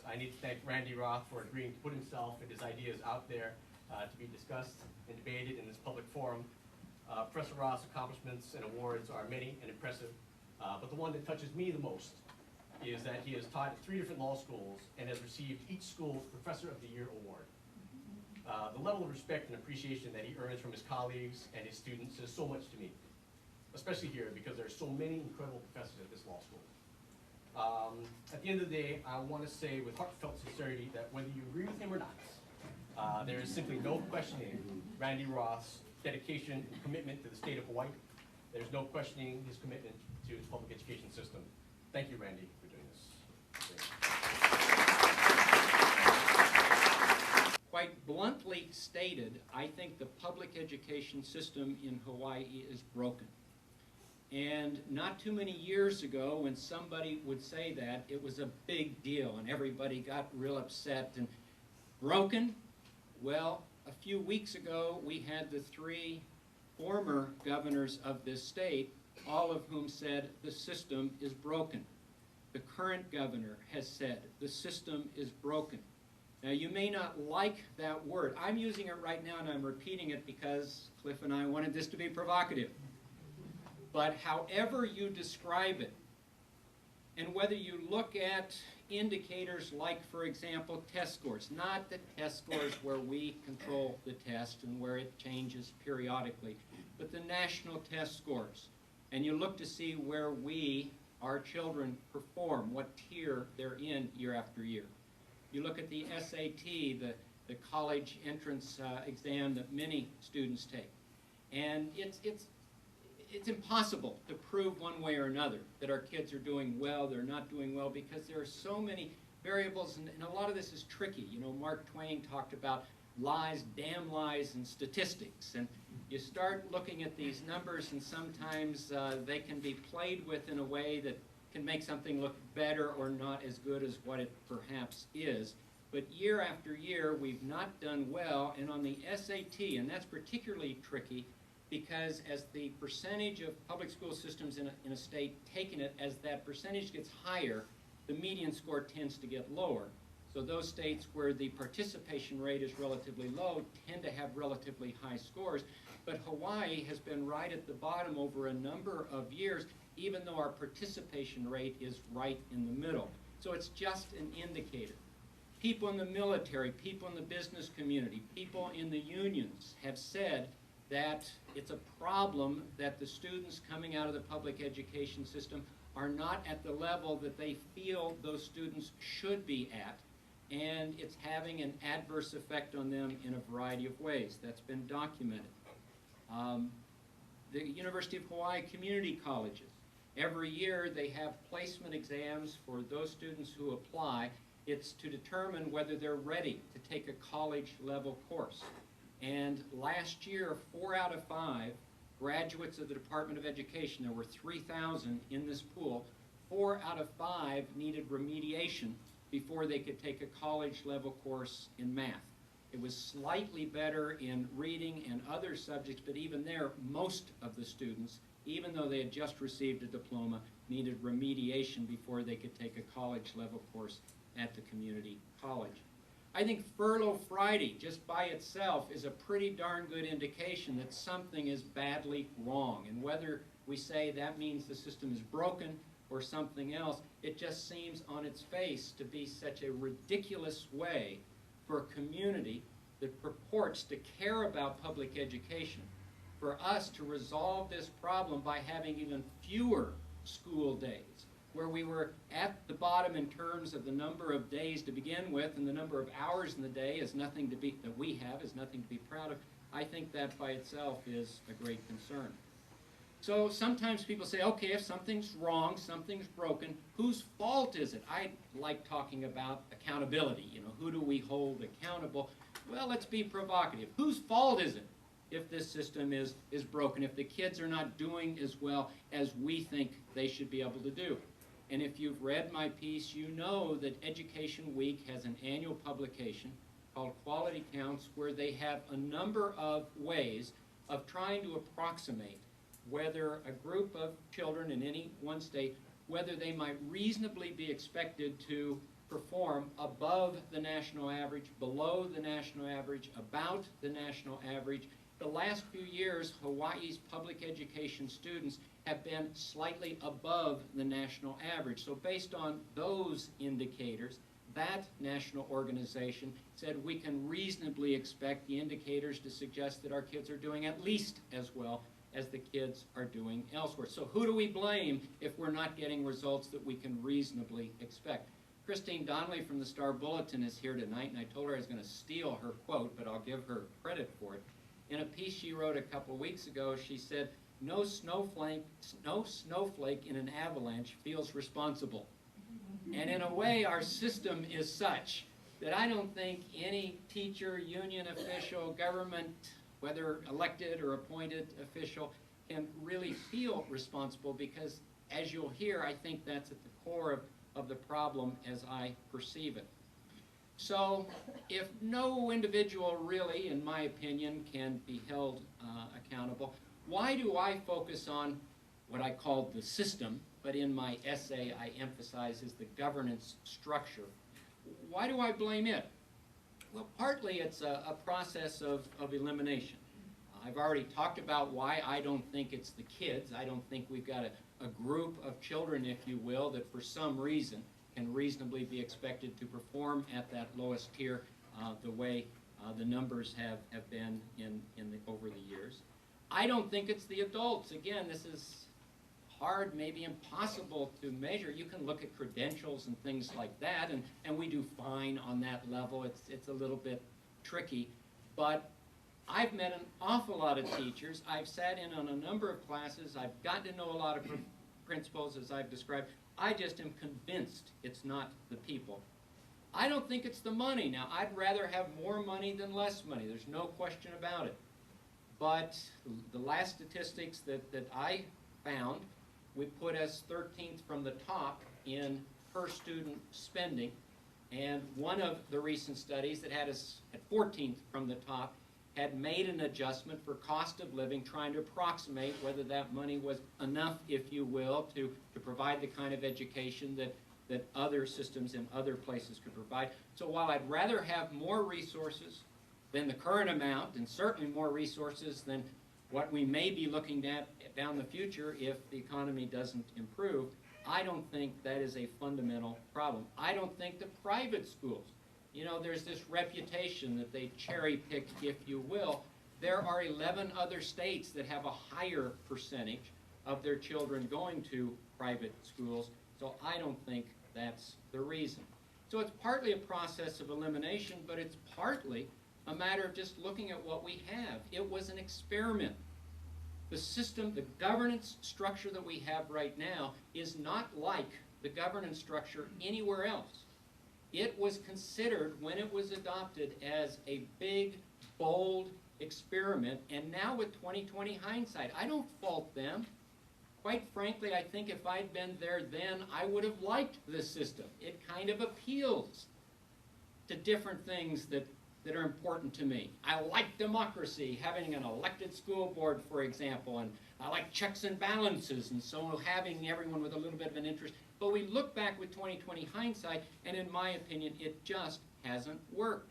I need to thank Randy Roth for agreeing to put himself and his ideas out there to be discussed and debated in this public forum. Professor Roth's accomplishments and awards are many and impressive, but the one that touches me the most is that he has taught at 3 different law schools and has received each school's Professor of the Year award. The level of respect and appreciation that he earns from his colleagues and his students says so much to me, especially here because there are so many incredible professors at this law school. At the end of the day, I want to say with heartfelt sincerity that whether you agree with him or not, there is simply no questioning Randy Roth's dedication and commitment to the state of Hawaii. There's no questioning his commitment to his public education system. Thank you, Randy, for doing this. Quite bluntly stated, I think the public education system in Hawaii is broken. And not too many years ago, when somebody would say that, it was a big deal and everybody got real upset and broken. Well, a few weeks ago, we had the 3 former governors of this state, all of whom said the system is broken. The current governor has said the system is broken. Now, you may not like that word. I'm using it right now and I'm repeating it because Cliff and I wanted this to be provocative. But however you describe it, and whether you look at indicators like, for example, test scores, not the test scores where we control the test and where it changes periodically, but the national test scores, and you look to see where our children perform, what tier they're in year after year. You look at the SAT, the college entrance exam that many students take, and it's impossible to prove one way or another that our kids are doing well, they're not doing well, because there are so many variables, and a lot of this is tricky. You know, Mark Twain talked about lies, damn lies, and statistics, and you start looking at these numbers, and sometimes they can be played with in a way that can make something look better or not as good as what it perhaps is. But year after year, we've not done well, and on the SAT, and that's particularly tricky, because as the percentage of public school systems in a state taking it, as that percentage gets higher, the median score tends to get lower. So those states where the participation rate is relatively low tend to have relatively high scores. But Hawaii has been right at the bottom over a number of years, even though our participation rate is right in the middle. So it's just an indicator. People in the military, people in the business community, people in the unions have said that it's a problem that the students coming out of the public education system are not at the level that they feel those students should be at, and it's having an adverse effect on them in a variety of ways. That's been documented. The University of Hawaii community colleges, every year they have placement exams for those students who apply. It's to determine whether they're ready to take a college-level course. And last year, 4 out of 5 graduates of the Department of Education, there were 3,000 in this pool, 4 out of 5 needed remediation before they could take a college-level course in math. It was slightly better in reading and other subjects, but even there, most of the students, even though they had just received a diploma, needed remediation before they could take a college-level course at the community college. I think Furlough Friday, just by itself, is a pretty darn good indication that something is badly wrong. And whether we say that means the system is broken or something else, it just seems on its face to be such a ridiculous way for a community that purports to care about public education, for us to resolve this problem by having even fewer school days, where we were at the bottom in terms of the number of days to begin with, and the number of hours in the day is nothing to be, that we have is nothing to be proud of. I think that by itself is a great concern. So sometimes people say, okay, if something's wrong, something's broken, whose fault is it? I like talking about accountability. You know, who do we hold accountable? Well, let's be provocative. Whose fault is it if this system is broken, if the kids are not doing as well as we think they should be able to do? And if you've read my piece, you know that Education Week has an annual publication called Quality Counts, where they have a number of ways of trying to approximate whether a group of children in any one state, whether they might reasonably be expected to perform above the national average, below the national average, about the national average. The last few years, Hawaii's public education students have been slightly above the national average. So based on those indicators, that national organization said we can reasonably expect the indicators to suggest that our kids are doing at least as well as the kids are doing elsewhere. So who do we blame if we're not getting results that we can reasonably expect? Christine Donnelly from the Star Bulletin is here tonight, and I told her I was going to steal her quote, but I'll give her credit for it. In a piece she wrote a couple weeks ago, she said, no snowflake in an avalanche feels responsible. And in a way, our system is such that I don't think any teacher, union official, government, whether elected or appointed official, can really feel responsible because, as you'll hear, I think that's at the core of the problem as I perceive it. So if no individual really, in my opinion, can be held accountable, why do I focus on what I call the system, but in my essay I emphasize is the governance structure? Why do I blame it? Well, partly it's a process of elimination. I've already talked about why I don't think it's the kids. I don't think we've got a group of children, if you will, that for some reason can reasonably be expected to perform at that lowest tier the way the numbers have been over the years. I don't think it's the adults. Again, this is hard, maybe impossible to measure. You can look at credentials and things like that, and we do fine on that level. It's a little bit tricky, but I've met an awful lot of teachers. I've sat in on a number of classes. I've gotten to know a lot of principals, as I've described. I just am convinced it's not the people. I don't think it's the money. Now, I'd rather have more money than less money. There's no question about it. But the last statistics that I found, we put us 13th from the top in per student spending. And one of the recent studies that had us at 14th from the top had made an adjustment for cost of living, trying to approximate whether that money was enough, if you will, to provide the kind of education that other systems in other places could provide. So while I'd rather have more resources than the current amount, and certainly more resources than what we may be looking at down the future if the economy doesn't improve, I don't think that is a fundamental problem. I don't think the private schools, you know, there's this reputation that they cherry pick, if you will. There are 11 other states that have a higher percentage of their children going to private schools, so I don't think that's the reason. So it's partly a process of elimination, but it's partly a matter of just looking at what we have. It was an experiment. The system, the governance structure that we have right now is not like the governance structure anywhere else. It was considered, when it was adopted, as a big, bold experiment, and now with 20/20 hindsight, I don't fault them. Quite frankly, I think if I'd been there then, I would have liked this system. It kind of appeals to different things that are important to me. I like democracy, having an elected school board, for example, and I like checks and balances, and so having everyone with a little bit of an interest. But we look back with 20/20 hindsight, and in my opinion, it just hasn't worked.